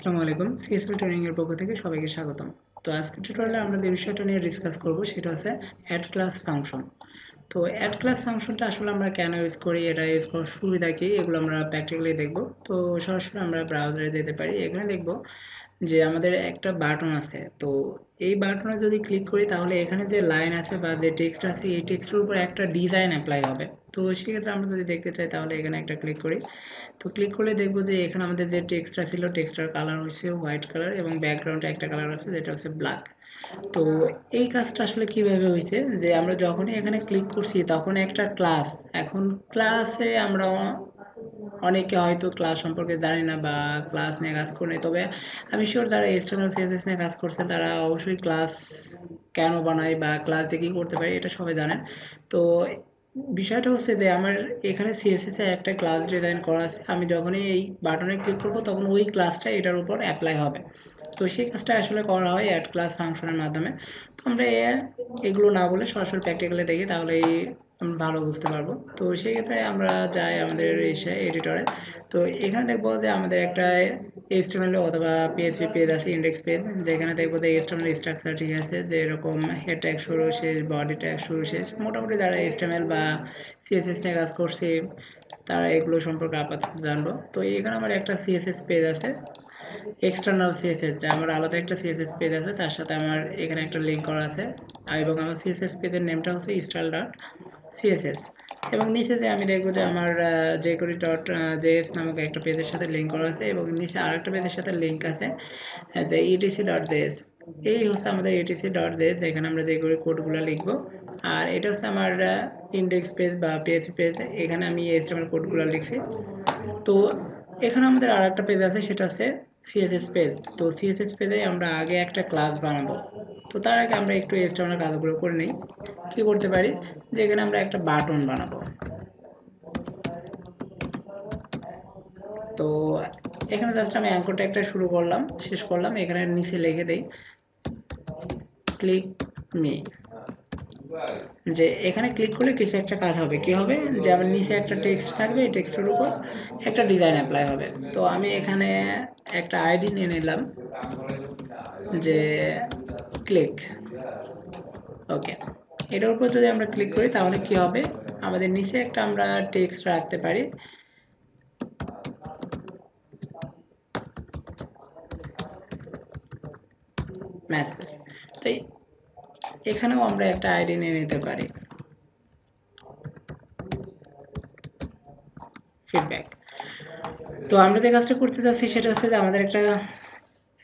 আসসালামু আলাইকুম CSL training এর পক্ষ থেকে সবাইকে স্বাগতম। তো আজকের টিউটোরিয়ালে আমরা যে বিষয়টা নিয়ে ডিসকাস করব সেটা হচ্ছে অ্যাড ক্লাস ফাংশন। তো অ্যাড ক্লাস ফাংশনটা আসলে আমরা কেন ইউজ করি, এটা ইউজ করার সুবিধা কি, এগুলো আমরা প্র্যাকটিক্যালি দেখব। তো সরাসরি আমরা ব্রাউজারে যেতে পারি। এখানে দেখব যে আমাদের একটা বাটন আছে। তো এই বাটনে যদি ক্লিক করি তাহলে এখানে যে লাইন আছে বা যে টেক্সট আছে এই টেক্সটের উপর একটা ডিজাইন অ্যাপ্লাই হবে। তো সেক্ষেত্রে আমরা যদি দেখতে চাই তাহলে এখানে একটা ক্লিক করি। তো ক্লিক করলে দেখবো যে এখানে আমাদের যে টেক্সটটা ছিল টেক্সটার কালার হচ্ছে হোয়াইট কালার এবং ব্যাকগ্রাউন্ডে একটা কালার আছে যেটা হচ্ছে ব্ল্যাক। তো এই কাজটা আসলে কিভাবে হয়েছে যে আমরা যখনই এখানে ক্লিক করছি তখন একটা ক্লাস, এখন ক্লাসে আমরা অনেকে হয়তো ক্লাস সম্পর্কে জানি না বা ক্লাস নিয়ে কাজ করে, তবে আমি শিওর যারা এক্সটার্নাল সিএসএস নিয়ে কাজ করছে তারা অবশ্যই ক্লাস কেন বানায় বা ক্লাস দিয়ে কী করতে পারে এটা সবাই জানেন। তো বিষয়টা হচ্ছে যে আমার এখানে সিএসএস এ একটা ক্লাস ডিজাইন করা আছে, আমি যখনই এই বাটনে ক্লিক করব তখন ওই ক্লাসটা এটার উপর অ্যাপ্লাই হবে। তো সেই কাজটা আসলে করা হয় অ্যাড ক্লাস ফাংশনের মাধ্যমে। তো আমরা এগুলো না বলে সরাসরি প্র্যাকটিক্যালি দেখি তাহলে আমরা ভালো বুঝতে পারবো। তো সেই ক্ষেত্রে আমরা যাই আমাদের এডিটরে। তো এখানে দেখবো যে আমাদের একটা HTML অথবা PHP পেজ আছে, ইন্ডেক্স পেজ, যেখানে দেখবো যে HTML স্ট্রাকচার ঠিক আছে, যে এরকম হেড ট্যাগ শুরু শেষ, বডি ট্যাগ শুরু শেষ। মোটামুটি যারা HTML বা CSS নিয়ে কাজ করছে তারা এগুলো সম্পর্কে আপাতত জানবো। তো এখানে আমার একটা CSS পেজ আছে, এক্সটার্নাল সিএসএস, যে আমার আলাদা একটা সিএসএস পেজ আছে, তার সাথে আমার এখানে একটা লিঙ্ক করা আছে এবং আমার সিএসএস পেজের নেমটা হচ্ছে style.css। এবং নিচে যে আমি দেখবো যে আমার jQuery.js নামক একটা পেজের সাথে লিঙ্ক করা আছে এবং নিচে আরেকটা পেজের সাথে লিঙ্ক আছে যে etc.js। এই হচ্ছে আমাদের etc.js, যেখানে আমরা jQuery কোডগুলো লিখবো। আর এটা হচ্ছে আমার ইন্ডেক্স পেজ বা PHP পেজ, এখানে আমি HTML কোডগুলো লিখছি। তো এখানে আমাদের আরেকটা পেজ আছে, সেটা হচ্ছে সিএসএস পেজ। তো সিএসএস পেজে আমরা আগে একটা ক্লাস বানাবো। তো তার আগে আমরা একটু এক্সটার্নাল কাজগুলো করে নিই। কি করতে পারি, যে এখানে আমরা একটা বাটন বানাবো। তো এখানে জাস্ট আমি অ্যাঙ্কর ট্যাগটা শুরু করলাম, শেষ করলাম, এখানে নিচে লিখে দেই ক্লিক মি। যে এখানে ক্লিক করলে কিছু একটা কাজ হবে, কি হবে, যে আমার নিচে একটা টেক্সট থাকবে, এই টেক্সটের উপর একটা ডিজাইন অ্যাপ্লাই হবে। তো আমি এখানে একটা আইডি নিয়ে নিলাম যে ক্লিক, ওকে। এটার উপর যদি আমরা ক্লিক করি তাহলে কি হবে, আমাদের নিচে একটা আমরা টেক্সট রাখতে পারি, মেসেজ। তো এখানেও আমরা একটা আইডি নিয়ে নিতে পারি, ফিডব্যাক। তো আমরা যে কাজটা করতে যাচ্ছি সেটা হচ্ছে যে আমাদের একটা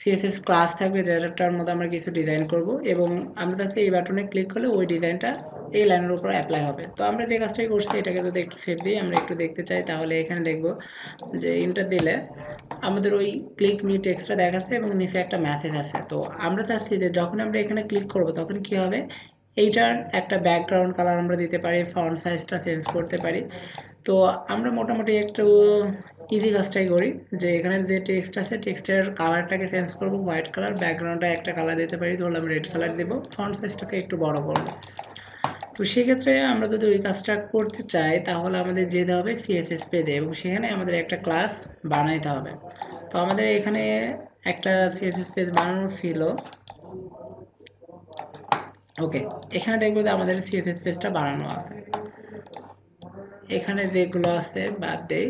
সিএসএস ক্লাস থাকবে যেটার মধ্যে আমরা কিছু ডিজাইন করব এবং আমরা যাচ্ছি এই বাটনে ক্লিক করলে ওই ডিজাইনটা এই লাইনের উপর অ্যাপ্লাই হবে। তো আমরা যে কাজটাই করছি এটাকে যদি একটু সেভ দিই, আমরা একটু দেখতে চাই, তাহলে এখানে দেখব যে ইন্টার দিলে আমাদের ওই ক্লিক মি টেক্সটটা দেখাচ্ছে এবং নিচে একটা মেসেজ আছে। তো আমরা চাচ্ছি যে যখন আমরা এখানে ক্লিক করব তখন কি হবে, এইটার একটা ব্যাকগ্রাউন্ড কালার আমরা দিতে পারি, ফন্ট সাইজটা চেঞ্জ করতে পারি। তো আমরা মোটামুটি একটু ইজি কাজটাই করি, যে এখানে যে টেক্সট আছে টেক্সটের কালারটাকে চেঞ্জ করব, হোয়াইট কালার, ব্যাকগ্রাউন্ডটা একটা কালার দিতে পারি, ধরলাম রেড কালার দেবো, ফন্ট সাইজটাকে একটু বড় করব। তো সেক্ষেত্রে আমরা যদি ওই কাজটা করতে চাই তাহলে আমাদের যেতে হবে সিএসএস পেজে এবং সেখানে আমাদের একটা ক্লাস বানাইতে হবে। তো আমাদের এখানে একটা সিএসএস পেজ বানানো ছিল, ওকে। এখানে দেখবো যে আমাদের সিএসএস পেজটা বানানো আছে, এখানে যেগুলো আছে বাদ দেই।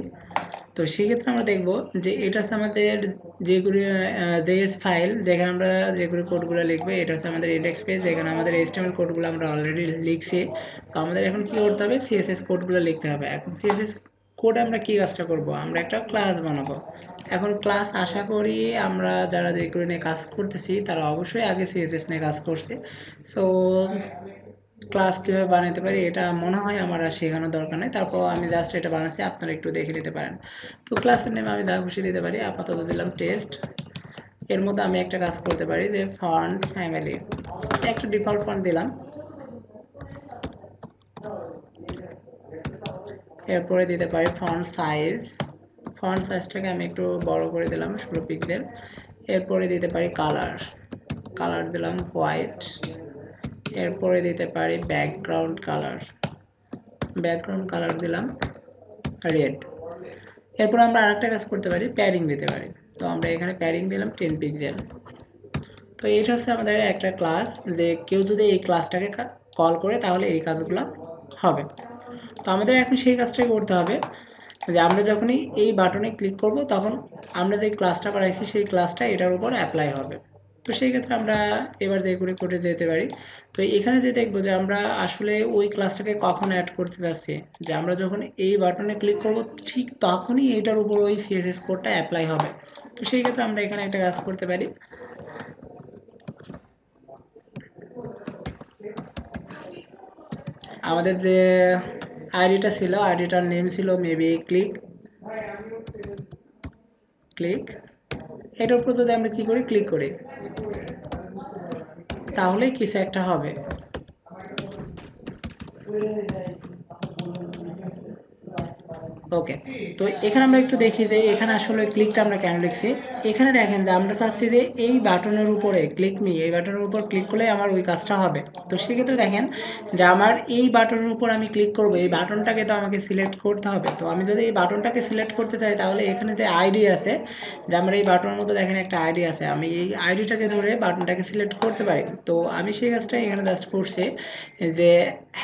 তো সেক্ষেত্রে আমরা দেখব যে এটা হচ্ছে আমাদের যেগুলি জেএস ফাইল, যেখানে আমরা যেগুলি কোডগুলো লিখবো, এটা হচ্ছে আমাদের ইন্ডেক্স পেজ, যেখানে আমাদের HTML কোডগুলো আমরা অলরেডি লিখছি। তো আমাদের এখন কি করতে হবে, সিএসএস কোডগুলো লিখতে হবে। এখন সিএসএস কোডে আমরা কি কাজটা করব, আমরা একটা ক্লাস বানাবো। এখন ক্লাস আশা করি আমরা যারা যেগুলো নিয়ে কাজ করতেছি তারা অবশ্যই আগে সিএসএস নিয়ে কাজ করছে। সো ক্লাস কীভাবে বানাতে পারি এটা মনে হয় আমার আর শেখানোর দরকার নেই, তারপর আমি জাস্ট এটা বানাচ্ছি, আপনারা একটু দেখে নিতে পারেন। তো ক্লাসের নেম আমি যা খুশি দিতে পারি, আপাতত দিলাম টেস্ট। এর মধ্যে আমি একটা কাজ করতে পারি যে ফন্ট ফ্যামিলি, একটা ডিফল্ট ফন্ট দিলাম। এরপরে দিতে পারি ফন্ট সাইজ, ফন্ট সাইজটাকে আমি একটু বড় করে দিলাম 16 পিক্সেল। এরপরে দিতে পারি কালার, কালার দিলাম হোয়াইট। এরপরে দিতে পারি ব্যাকগ্রাউন্ড কালার, ব্যাকগ্রাউন্ড কালার দিলাম রেড। এরপর আমরা আরেকটা কাজ করতে পারি, প্যাডিং দিতে পারি। তো আমরা এখানে প্যাডিং দিলাম 10 পিক্সেল। তো এটা হচ্ছে আমাদের একটা ক্লাস, যে কেউ যদি এই ক্লাসটাকে কল করে তাহলে এই কাজগুলো হবে। তো আমাদের এখন সেই কাজটাই করতে হবে, যে আমরা যখনই এই বাটনে ক্লিক করব তখন আমরা যে ক্লাসটা বানাইছি সেই ক্লাসটা এটার উপর অ্যাপ্লাই হবে। তো সেই ক্ষেত্রে আমরা এবার যে করে কোডে যেতে পারি। তো এখানে যে দেখবো যে আমরা আসলে ওই ক্লাসটাকে কখন অ্যাড করতে যাচ্ছি, যে আমরা যখন এই বাটনে ক্লিক করব ঠিক তখনই এটার উপর ওই সিএসএস কোডটা অ্যাপ্লাই হবে। তো সেই ক্ষেত্রে আমরা এখানে একটা কাজ করতে পারি, আমাদের যে আইডিটা ছিল, আইডিটার নেম ছিল মেবি ক্লিক, এটার উপর যদি আমরা কি করি, ক্লিক করি, তাহলে কিছু একটা হবে। ওকে, তো এখানে আমরা একটু দেখি যে এখানে আসলে ক্লিকটা আমরা কেন লিখছি। এখানে দেখেন যে আমরা চাচ্ছি যে এই বাটনের উপরে ক্লিক মি, এই বাটনের উপর ক্লিক করলে আমার ওই কাজটা হবে। তো সেক্ষেত্রে দেখেন যে আমার এই বাটনের উপর আমি ক্লিক করব, এই বাটনটাকে তো আমাকে সিলেক্ট করতে হবে। তো আমি যদি এই বাটনটাকে সিলেক্ট করতে চাই তাহলে এখানে যে আইডি আছে, যে আমার এই বাটনের মধ্যে দেখেন একটা আইডি আছে, আমি এই আইডিটাকে ধরে বাটনটাকে সিলেক্ট করতে পারি। তো আমি সেই কাজটা এখানে জাস্ট করছি যে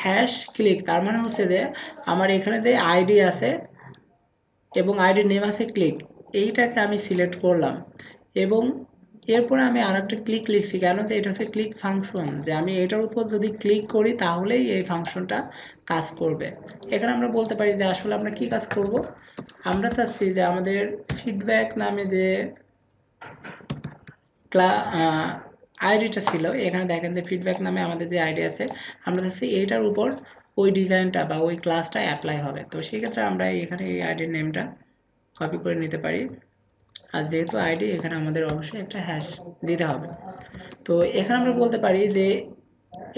হ্যাশ ক্লিক, তার মানে হচ্ছে যে আমার এখানে যে আইডি আছে এবং আইডির নেম আছে ক্লিক, এইটাকে আমি সিলেক্ট করলাম এবং এরপরে আমি আরেকটা ক্লিক লিখছি, কেন যে এটা হচ্ছে ক্লিক ফাংশন, যে আমি এটার উপর যদি ক্লিক করি তাহলেই এই ফাংশনটা কাজ করবে। এখানে আমরা বলতে পারি যে আসলে আমরা কি কাজ করব, আমরা চাচ্ছি যে আমাদের ফিডব্যাক নামে যে আইডিটা ছিল, এখানে দেখেন যে ফিডব্যাক নামে আমাদের যে আইডি আছে, আমরা চাচ্ছি এইটার উপর ওই ডিজাইনটা বা ওই ক্লাসটা অ্যাপ্লাই হবে। তো সেক্ষেত্রে আমরা এখানে এই আইডির নেমটা কপি করে নিতে পারি, আর যেহেতু আইডি এখানে আমাদের অবশ্যই একটা হ্যাশ দিতে হবে। তো এখানে আমরা বলতে পারি যে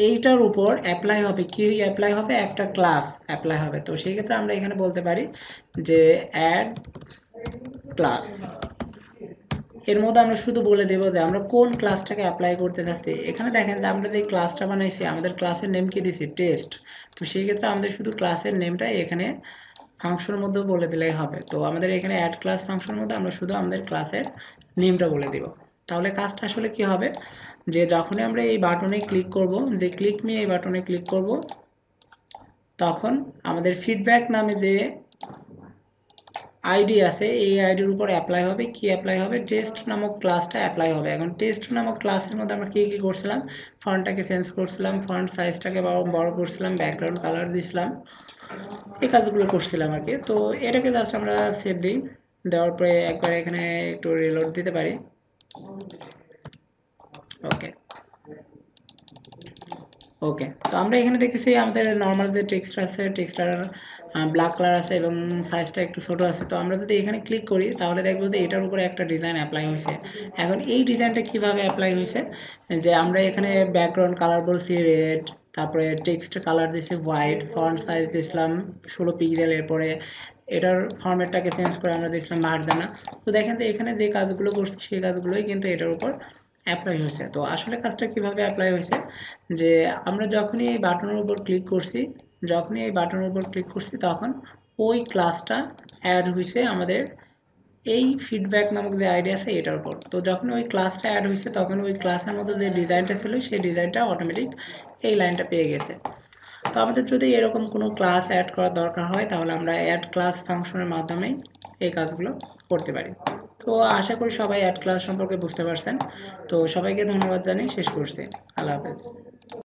এইটার উপর অ্যাপ্লাই হবে, কি অ্যাপ্লাই হবে, একটা ক্লাস অ্যাপ্লাই হবে। তো সেই ক্ষেত্রে আমরা এখানে বলতে পারি যে অ্যাড ক্লাস, এর মধ্যে আমরা শুধু বলে দেব যে আমরা কোন ক্লাসটাকে অ্যাপ্লাই করতে চাচ্ছি। এখানে দেখেন যে আমরা যে ক্লাসটা বানাইছি আমাদের ক্লাসের নেম কি দিছি, টেস্ট। তো সেই ক্ষেত্রে আমাদের শুধু ক্লাসের নেমটা এখানে ফাংশনের মধ্যেও বলে দিলেই হবে। তো আমাদের এখানে অ্যাড ক্লাস ফাংশনের মধ্যে আমরা শুধু আমাদের ক্লাসের নেমটা বলে দিব। তাহলে কাজটা আসলে কি হবে, যে যখনই আমরা এই বাটনে ক্লিক করব, যে ক্লিক মি এই বাটনে ক্লিক করব, তখন আমাদের ফিডব্যাক নামে যে আইডি আছে এই আইডির উপর অ্যাপ্লাই হবে, কি অ্যাপ্লাই হবে, টেস্ট নামক ক্লাসটা অ্যাপ্লাই হবে। এখন টেস্ট নামক ক্লাসের মধ্যে আমরা কি কি করছিলাম, ফন্টটাকে চেঞ্জ করছিলাম, ফন্ট সাইজটাকে বড় করছিলাম, ব্যাকগ্রাউন্ড কালার দিছিলাম, এই কাজগুলো করছিলাম আর কি। তো এটাকে জাস্ট আমরা সেভ দিই, দেওয়ার পরে একবার এখানে একটু রিলোড দিতে পারি। ওকে ওকে, তো আমরা এখানে দেখতেছি আমাদের নর্মাল যে টেক্সট আছে, টেক্সটার ব্ল্যাক কালার আছে এবং সাইজটা একটু ছোট আছে। তো আমরা যদি এখানে ক্লিক করি তাহলে দেখবো যে এটার উপরে একটা ডিজাইন অ্যাপ্লাই হয়েছে। এখন এই ডিজাইনটা কিভাবে অ্যাপ্লাই হয়েছে, যে আমরা এখানে ব্যাকগ্রাউন্ড কালার বলছি রেড, তারপরে টেক্সট কালার দিয়েছি হোয়াইট, ফন্ট সাইজ দিয়েছিলাম 16 পিক্সেল, এরপরে এটার ফরম্যাটটাকে চেঞ্জ করে আমরা দিয়েছিলাম মার্কদানা। তো দেখেন যে এখানে যে কাজগুলো করছি সেই কাজগুলোই কিন্তু এটার উপর অ্যাপ্লাই হয়েছে। তো আসলে কাজটা কিভাবে অ্যাপ্লাই হয়েছে, যে আমরা যখনই এই বাটনের উপর ক্লিক করছি, তখন ওই ক্লাসটা অ্যাড হয়েছে আমাদের এই ফিডব্যাক নামক যে আইডি আছে এটার উপর। তো যখন ওই ক্লাসটা অ্যাড হয়েছে তখন ওই ক্লাসের মধ্যে যে ডিজাইনটা ছিল সেই ডিজাইনটা অটোমেটিক এই লাইনটা পেয়ে গেছে। তো আমাদের যদি এরকম কোনো ক্লাস অ্যাড করার দরকার হয় তাহলে আমরা অ্যাড ক্লাস ফাংশনের মাধ্যমেই এই কাজগুলো করতে পারি। তো আশা করি সবাই অ্যাড ক্লাস সম্পর্কে বুঝতে পারছেন। তো সবাইকে ধন্যবাদ জানিয়ে শেষ করছি। আল্লাহ হাফেজ।